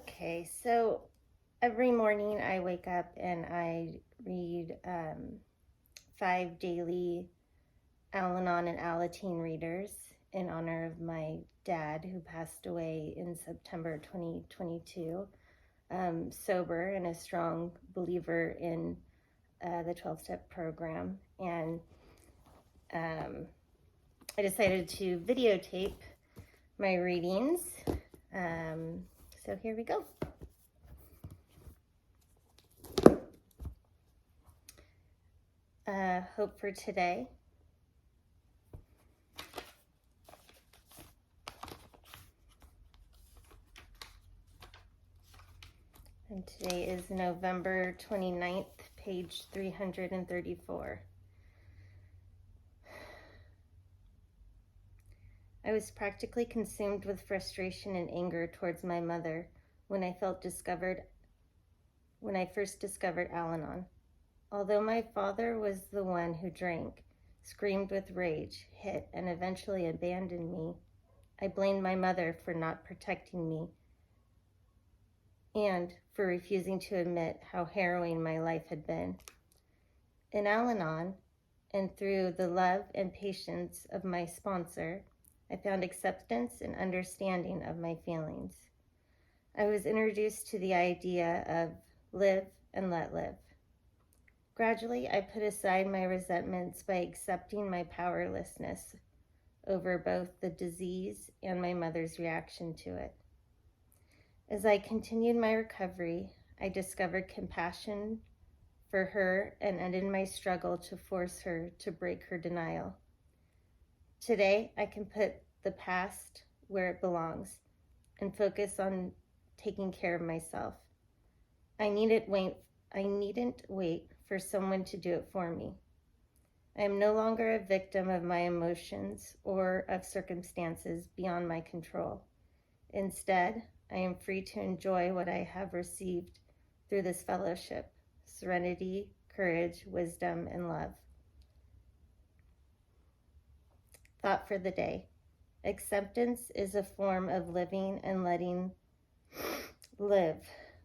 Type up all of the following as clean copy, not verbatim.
Okay, so every morning I wake up and I read 5 daily Al-Anon and Alateen readers in honor of my dad who passed away in September 2022, sober and a strong believer in the 12-step program. And I decided to videotape my readings. So here we go. Hope for today. And today is November 29th, page 334. I was practically consumed with frustration and anger towards my mother when I first discovered Al-Anon. Although my father was the one who drank, screamed with rage, hit, and eventually abandoned me, I blamed my mother for not protecting me and for refusing to admit how harrowing my life had been. In Al-Anon, and through the love and patience of my sponsor, I found acceptance and understanding of my feelings. I was introduced to the idea of live and let live. Gradually, I put aside my resentments by accepting my powerlessness over both the disease and my mother's reaction to it. As I continued my recovery, I discovered compassion for her and ended my struggle to force her to break her denial. Today, I can put the past where it belongs and focus on taking care of myself. I needn't wait for someone to do it for me. I am no longer a victim of my emotions or of circumstances beyond my control. Instead, I am free to enjoy what I have received through this fellowship: serenity, courage, wisdom, and love. Thought for the day. Acceptance is a form of living and letting live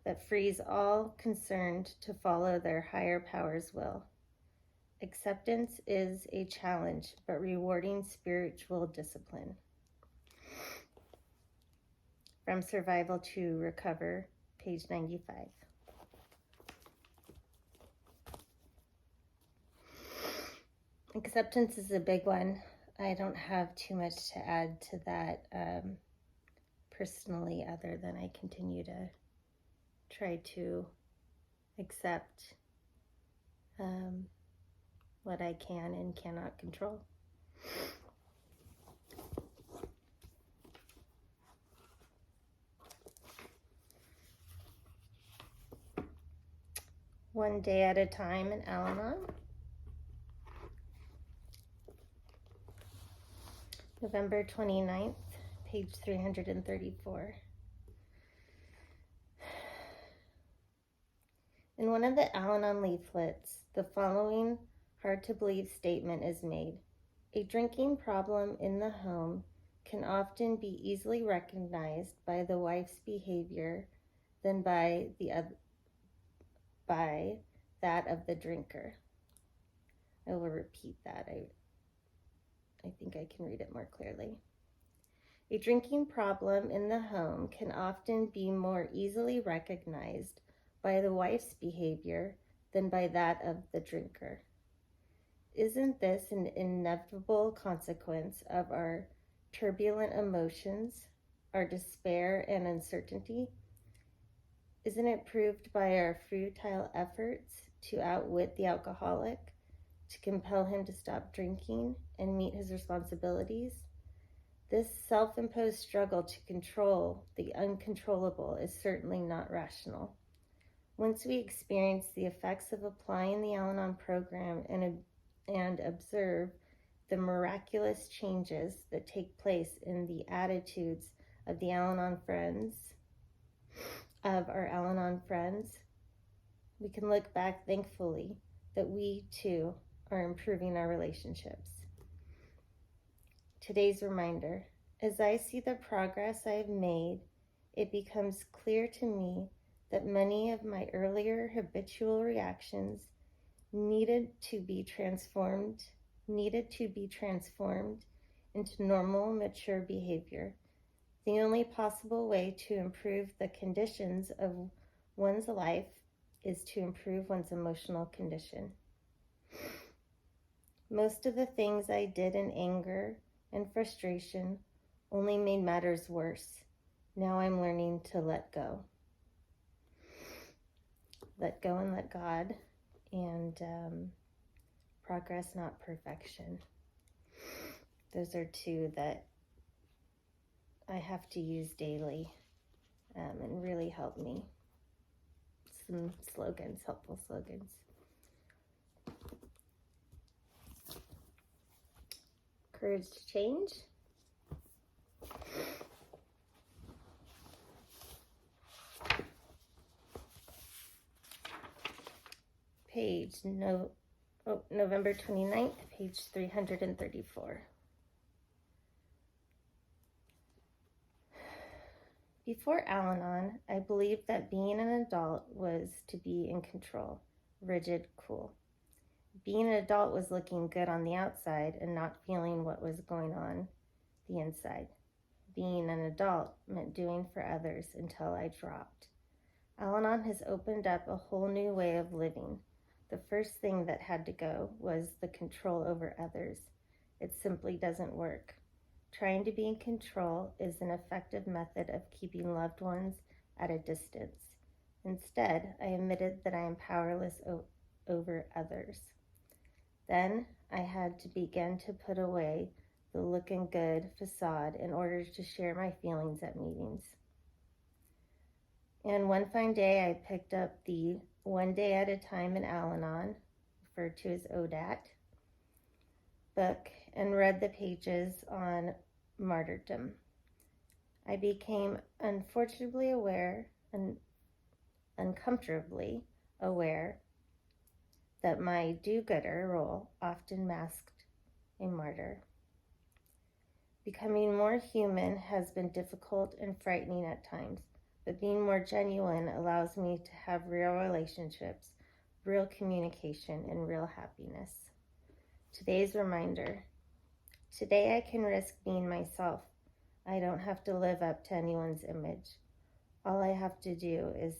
that frees all concerned to follow their higher power's will. Acceptance is a challenge, but rewarding spiritual discipline. From Survival to Recover, page 95. Acceptance is a big one. I don't have too much to add to that personally, other than I continue to try to accept what I can and cannot control. One day at a time in Al-Anon. November 29th, page 334. In one of the Al-Anon leaflets, the following hard-to-believe statement is made. A drinking problem in the home can often be easily recognized by the wife's behavior than by that of the drinker. I will repeat that. I think I can read it more clearly. A drinking problem in the home can often be more easily recognized by the wife's behavior than by that of the drinker. Isn't this an inevitable consequence of our turbulent emotions, our despair and uncertainty? Isn't it proved by our futile efforts to outwit the alcoholic, to compel him to stop drinking and meet his responsibilities? This self-imposed struggle to control the uncontrollable is certainly not rational. Once we experience the effects of applying the Al-Anon program and observe the miraculous changes that take place in the attitudes of the Al-Anon friends, of our Al-Anon friends, we can look back thankfully that we too are improving our relationships. Today's reminder: as I see the progress I have made it becomes clear to me that many of my earlier habitual reactions needed to be transformed into normal, mature behavior. The only possible way to improve the conditions of one's life is to improve one's emotional condition. Most of the things I did in anger and frustration only made matters worse. Now I'm learning to let go. Let go and let God, and progress, not perfection. Those are two that I have to use daily and really help me. Some slogans, helpful slogans. Courage to change. November 29th, page 334. Before Al-Anon, I believed that being an adult was to be in control, rigid, cool. Being an adult was looking good on the outside and not feeling what was going on the inside. Being an adult meant doing for others until I dropped. Al-Anon has opened up a whole new way of living. The first thing that had to go was the control over others. It simply doesn't work. Trying to be in control is an effective method of keeping loved ones at a distance. Instead, I admitted that I am powerless over others. Then I had to begin to put away the looking good facade in order to share my feelings at meetings. And one fine day, I picked up the One Day at a Time in Al-Anon, referred to as ODAT, book and read the pages on martyrdom. I became unfortunately aware and uncomfortably aware that my do-gooder role often masked a martyr. Becoming more human has been difficult and frightening at times, but being more genuine allows me to have real relationships, real communication, and real happiness. Today's reminder. Today I can risk being myself. I don't have to live up to anyone's image. All I have to do is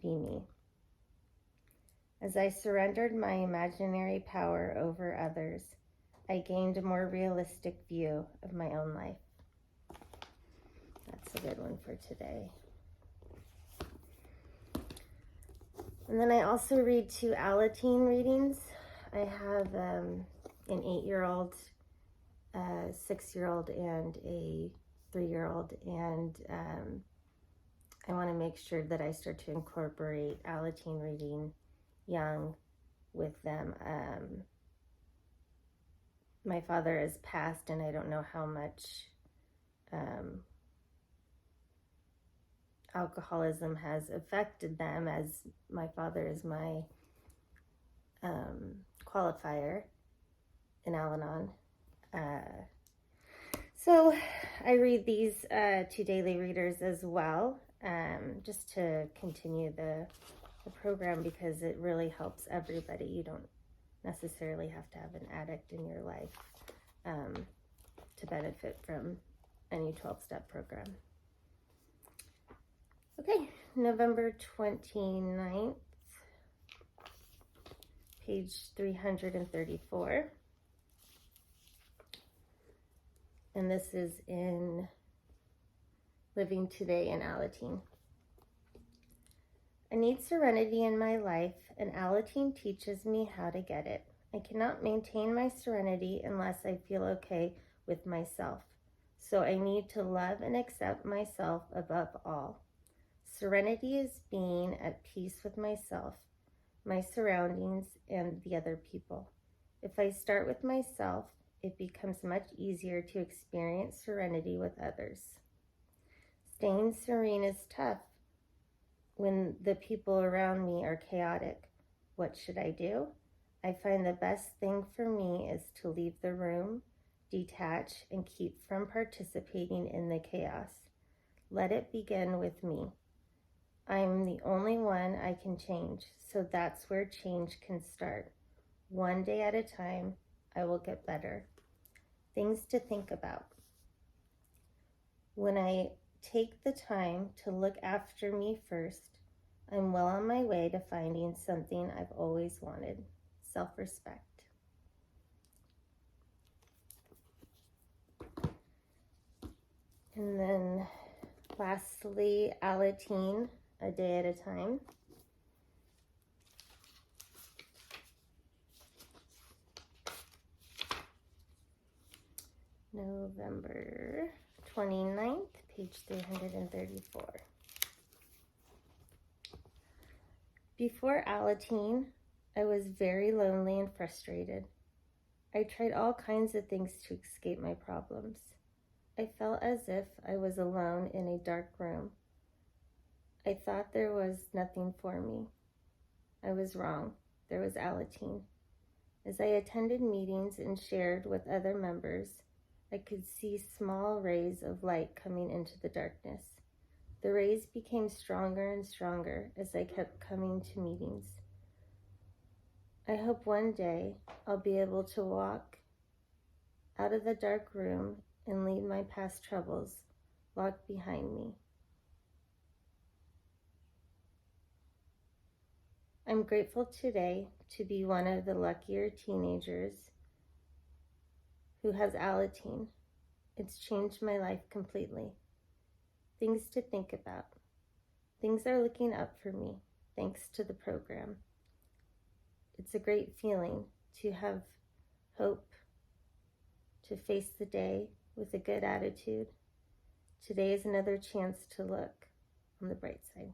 be me. As I surrendered my imaginary power over others, I gained a more realistic view of my own life. That's a good one for today. And then I also read two Alateen readings. I have an 8-year-old, a 6-year-old, and a 3-year-old, and I want to make sure that I start to incorporate Alateen reading young with them. My father has passed, and I don't know how much alcoholism has affected them, as my father is my qualifier in Al-Anon. So I read these two daily readers as well, just to continue the program, because it really helps everybody. You don't necessarily have to have an addict in your life to benefit from any 12-step program. Okay, November 29th, page 334. And this is in Living Today in Alateen. I need serenity in my life, and Alateen teaches me how to get it. I cannot maintain my serenity unless I feel okay with myself. So I need to love and accept myself above all. Serenity is being at peace with myself, my surroundings, and the other people. If I start with myself, it becomes much easier to experience serenity with others. Staying serene is tough when the people around me are chaotic. What should I do? I find the best thing for me is to leave the room, detach, and keep from participating in the chaos. Let it begin with me. I'm the only one I can change, so that's where change can start. One day at a time, I will get better. Things to think about. When I take the time to look after me first, I'm well on my way to finding something I've always wanted, self-respect. And then lastly, Alateen, a day at a time. November 29th, page 334. Before Alateen, I was very lonely and frustrated. I tried all kinds of things to escape my problems. I felt as if I was alone in a dark room. I thought there was nothing for me. I was wrong. There was Alateen. As I attended meetings and shared with other members, I could see small rays of light coming into the darkness. The rays became stronger and stronger as I kept coming to meetings. I hope one day I'll be able to walk out of the dark room and leave my past troubles locked behind me. I'm grateful today to be one of the luckier teenagers who has Alateen. It's changed my life completely. Things to think about. Things are looking up for me thanks to the program. It's a great feeling to have hope, to face the day with a good attitude. Today is another chance to look on the bright side.